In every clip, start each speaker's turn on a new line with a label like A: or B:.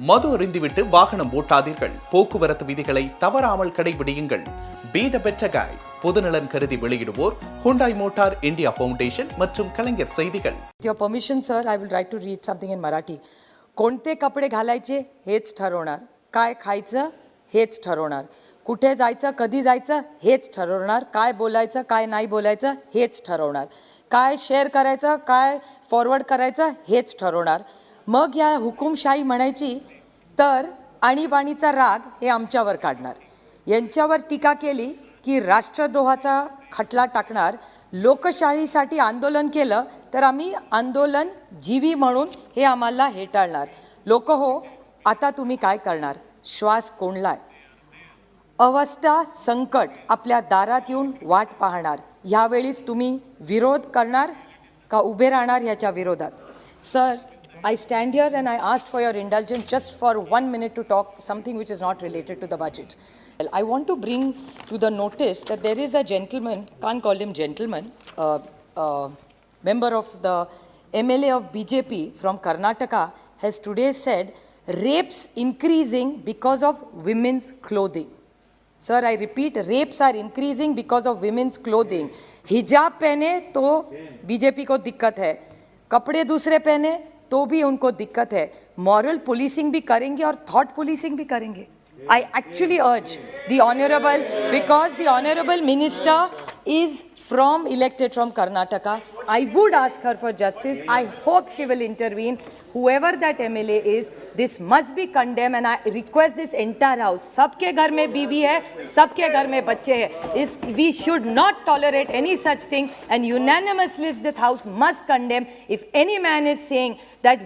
A: மது அருந்திவிட்டு வாகனம் ஓட்டாதீர்கள். போக்குவரத்து விதிகளை தவறாமல் கடைபிடியுங்கள். Be the better guy. பொதுநலன் கருதி வெளியிடுவோர் Hyundai Motor India Foundation மற்றும் கலைஞர் செய்திகள்.
B: With your permission, sir, I will try to read something in Marathi. कोणते कपडे घालायचे हेच ठरवणार. काय खायचं हेच ठरवणार. कुठे जायचं कधी जायचं हेच ठरवणार. काय बोलायचं काय नाही बोलायचं हेच ठरवणार. काय शेअर करायचं काय फॉरवर्ड करायचं हेच ठरवणार. मग या हुकुमशाही म्हणायची तर आणीबाणीचा राग हे आमच्यावर काढणार. यांच्यावर टीका केली की राष्ट्रद्रोहाचा खटला टाकणार. लोकशाहीसाठी आंदोलन केलं तर आम्ही आंदोलन जीवी म्हणून हे आम्हाला हेटाळणार. लोक हो आता तुम्ही काय करणार. श्वास कोंडलाय. अवस्था संकट आपल्या दारात येऊन वाट पाहणार. यावेळीच तुम्ही विरोध करणार का उभे राहणार याच्या विरोधात. Sir, I stand here and I asked for your indulgence just for 1 minute to talk something which is not related to the budget. I want to bring to the notice that there is a gentleman, can't call him gentleman, member of the MLA of BJP from Karnataka has today said rapes increasing because of women's clothing. Sir, I repeat, rapes are increasing because of women's clothing. हिजाब पहने तो BJP को दिक्कत है, कपड़े दूसरे पहने तो भी उनको दिक्कत है. मॉरल पुलिसिंग भी करेंगे और थॉट पुलिसिंग भी करेंगे. I actually urge the honorable, because the honorable minister is elected from Karnataka, I would ask her for justice. I hope she will intervene. Whoever that MLA is, this must be condemned and I request this entire house. सबके घर में बीवी है, सबके घर में बच्चे हैं. We should not tolerate any such thing and unanimously this house must condemn. If any man is saying that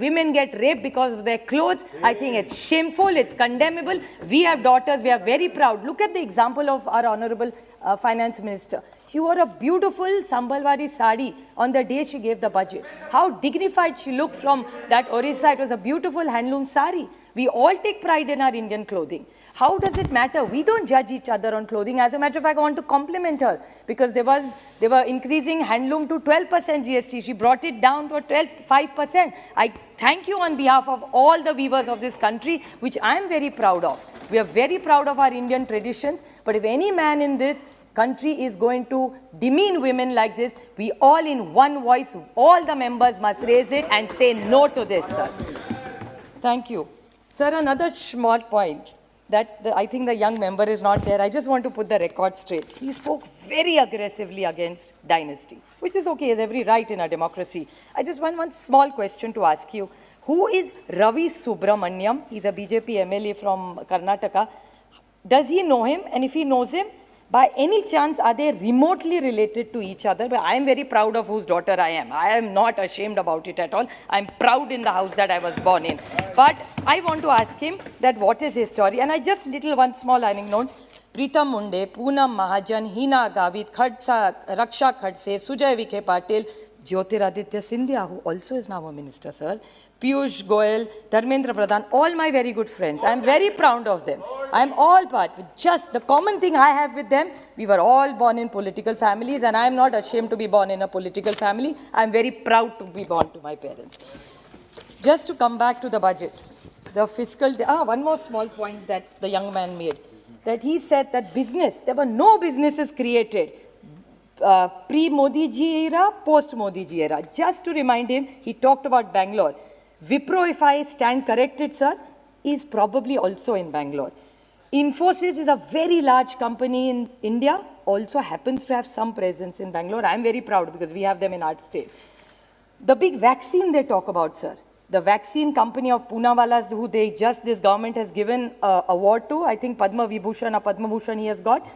B: women get raped because of their clothes, I think it's shameful, it's condemnable. We have daughters, we are very proud. Look at the example of our honorable finance minister. She wore a beautiful Sambalwari sari on the day she gave the budget. How dignified she looked from that Orissa. It was a beautiful handloom sari. We all take pride in our Indian clothing. How does it matter? We don't judge each other on clothing. As a matter of fact, I want to compliment her because they were increasing handloom to 12% GST. She brought it down to 5%. I thank you on behalf of all the weavers of this country, which I am very proud of. We are very proud of our Indian traditions. But if any man in this country is going to demean women like this, we all in one voice, all the members must raise it and say no to this, sir. Thank you. Sir, another small point. I think the young member is not there. I just want to put the record straight. He spoke very aggressively against dynasty, which is okay, he has every right in a democracy. I just want one small question to ask you. Who is Ravi Subramaniam? He's a BJP MLA from Karnataka. Does he know him? And if he knows him, by any chance, are they remotely related to each other? But I am very proud of whose daughter I am. I am not ashamed about it at all. I am proud in the house that I was born in. But I want to ask him that what is his story. And I just one small anecdote. Pritam Munde, Poonam Mahajan, Hina Gavit, Raksha Khadse, Sujay Vikhe Patil, Jyotiraditya Scindia, who also is now a minister, sir, Piyush Goyal, Dharmendra Pradhan, all my very good friends. I am very proud of them. I am all part. Just the common thing I have with them, we were all born in political families and I am not ashamed to be born in a political family. I am very proud to be born to my parents. Just to come back to the budget, the fiscal, one more small point that the young man made, that he said that there were no businesses created. Pre-Modi ji era, post-Modi ji era. Just to remind him, he talked about Bangalore. Wipro, if I stand corrected, sir, is probably also in Bangalore. Infosys is a very large company in India, also happens to have some presence in Bangalore. I am very proud because we have them in our state. The big vaccine they talk about, sir, the vaccine company of Poonawala's, who this government has given award to, I think Padma Vibhushan or Padma Bhushan he has got.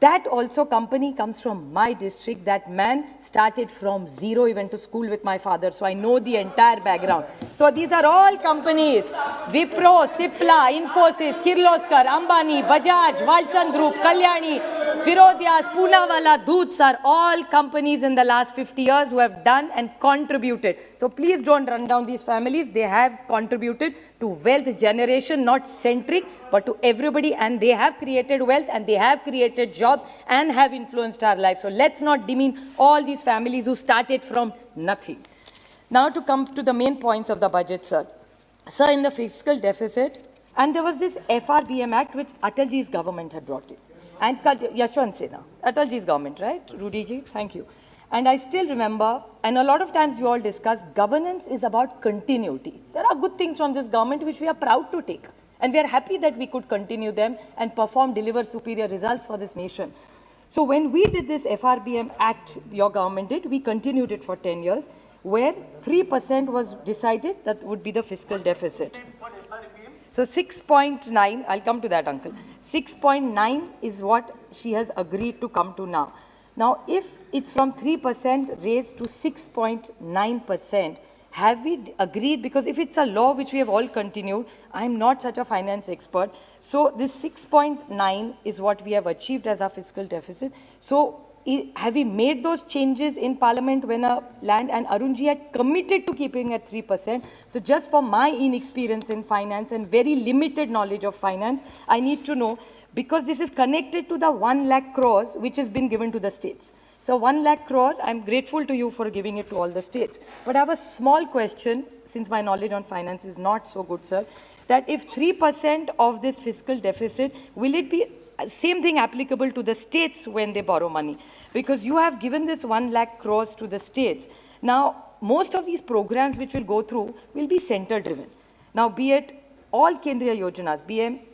B: That also company comes from my district. That man started from zero. He went to school with my father. So I know the entire background. So these are all companies. Wipro, Cipla, Infosys, Kirloskar, Ambani, Bajaj, Walchand Group, Kalyani, Firodias, Poonawala, Doots are all companies in the last 50 years who have done and contributed. So please don't run down these families. They have contributed to wealth generation, not centric, but to everybody. And they have created wealth and they have created jobs and have influenced our lives. So let's not demean all these families who started from nothing. Now to come to the main points of the budget, sir. Sir, in the fiscal deficit, and there was this FRBM Act which Atalji's government had brought in. And Yashwant Sena, Atalji's government, right? Rudy ji, thank you. And I still remember, and a lot of times we all discuss, governance is about continuity. There are good things from this government which we are proud to take. And we are happy that we could continue them and deliver superior results for this nation. So when we did this FRBM Act, your government did, we continued it for 10 years, where 3% was decided that would be the fiscal deficit. So 6.9, I'll come to that, uncle. 6.9 is what she has agreed to come to now. Now, if it's from 3% raised to 6.9%, have we agreed? Because if it's a law which we have all continued, I'm not such a finance expert. So this 6.9 is what we have achieved as our fiscal deficit. So have we made those changes in Parliament when a land, and Arunji had committed to keeping at 3%. So just for my inexperience in finance and very limited knowledge of finance, I need to know, because this is connected to the 1 lakh crores which has been given to the states. So 1 lakh crore, I'm grateful to you for giving it to all the states. But I have a small question, since my knowledge on finance is not so good, sir, that if 3% of this fiscal deficit, will it be same thing applicable to the states when they borrow money? Because you have given this 1 lakh crores to the states. Now, most of these programs which will go through will be center driven. Now, be it all Kendriya Yojanas,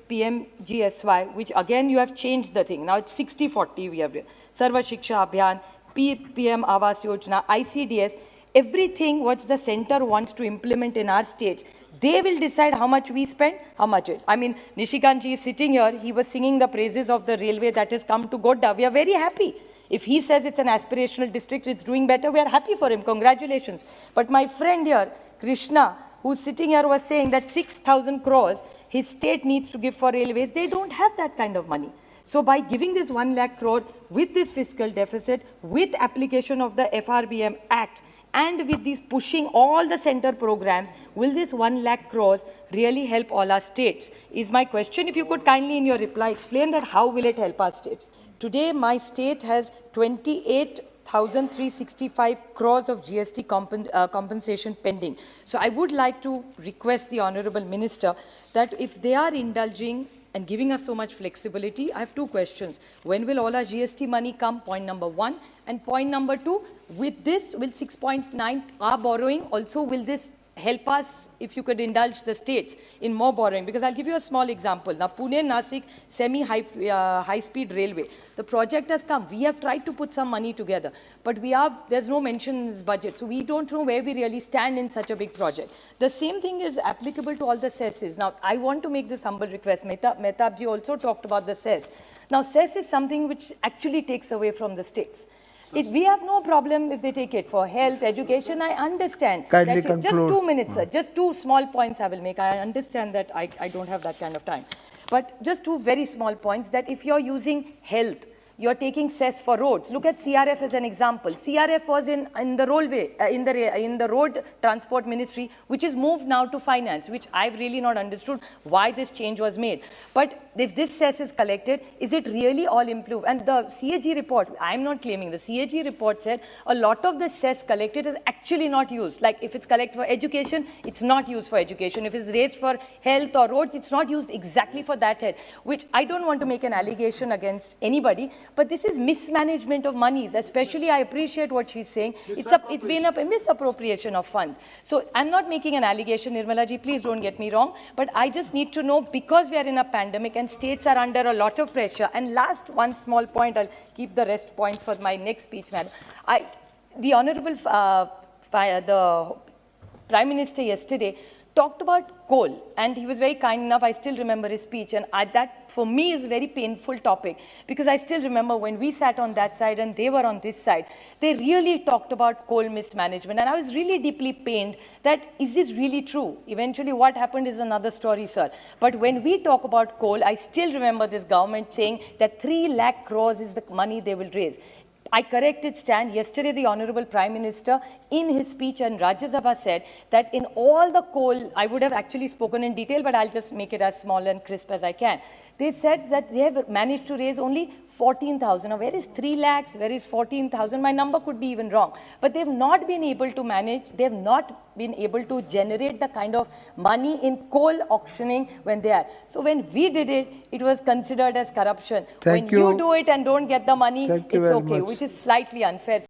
B: PMGSY, which again you have changed the thing. Now it's 60-40 we have. Sarva Shiksha Abhiyan, PM Awas Yojana, ICDS, everything what the center wants to implement in our states, they will decide how much we spend, how much it. I mean, Nishikant ji is sitting here, he was singing the praises of the railway that has come to Godda. We are very happy. If he says it's an aspirational district, it's doing better, we are happy for him, congratulations. But my friend here, Krishna, who's sitting here, was saying that 6,000 crores his state needs to give for railways. They don't have that kind of money. So by giving this 1 lakh crore with this fiscal deficit, with application of the FRBM Act, and with these pushing all the center programs, will this 1 lakh crores really help all our states? Is my question. If you could kindly in your reply explain that how will it help our states? Today my state has 28,365 crores of GST compensation pending. So I would like to request the Honorable Minister that if they are indulging and giving us so much flexibility, I have two questions. When will all our GST money come? Point number one. And point number two, with this, will 6.9, our borrowing also, will this help us, if you could indulge the states in more borrowing? Because I'll give you a small example. Now, Pune-Nasik semi-high-speed railway, the project has come. We have tried to put some money together, but there's no mention in this budget. So we don't know where we really stand in such a big project. The same thing is applicable to all the cesses. Now, I want to make this humble request. Mehtab ji also talked about the cess. Now, cess is something which actually takes away from the states. We have no problem if they take it for health, education. I understand. Just 2 minutes, sir. Just two small points I will make. I understand that I don't have that kind of time. But just two very small points, that if you're using health, you're taking cess for roads. Look at CRF as an example. CRF was in the railway, in the road transport ministry, which is moved now to finance, which I've really not understood why this change was made. But if this cess is collected, is it really all improved? And the CAG report, I'm not claiming, the CAG report said a lot of the cess collected is actually not used. Like if it's collected for education, it's not used for education. If it's raised for health or roads, it's not used exactly for that head, which I don't want to make an allegation against anybody. But this is mismanagement of monies, especially I appreciate what she's saying. It's been a misappropriation of funds. So I'm not making an allegation, Nirmala ji, please don't get me wrong, but I just need to know, because we are in a pandemic and states are under a lot of pressure. And last one small point, I'll keep the rest points for my next speech, madam. The Honorable the Prime Minister yesterday talked about coal, and he was very kind enough. I still remember his speech, and that for me is a very painful topic, because I still remember when we sat on that side and they were on this side, they really talked about coal mismanagement, and I was really deeply pained that, is this really true? Eventually what happened is another story, sir. But when we talk about coal, I still remember this government saying that 3 lakh crores is the money they will raise. I corrected stand. Yesterday, the Honorable Prime Minister, in his speech in Rajya Sabha, said that in all the coal, I would have actually spoken in detail, but I'll just make it as small and crisp as I can. They said that they have managed to raise only 14,000. Now, where is 3 lakhs? Where is 14,000? My number could be even wrong. But they've not been able to manage, they've not been able to generate the kind of money in coal auctioning when they are. So when we did it, it was considered as corruption.
C: Thank
B: when
C: you.
B: you do it and don't get the money,
C: Thank you
B: it's
C: very
B: okay,
C: much.
B: which is slightly unfair.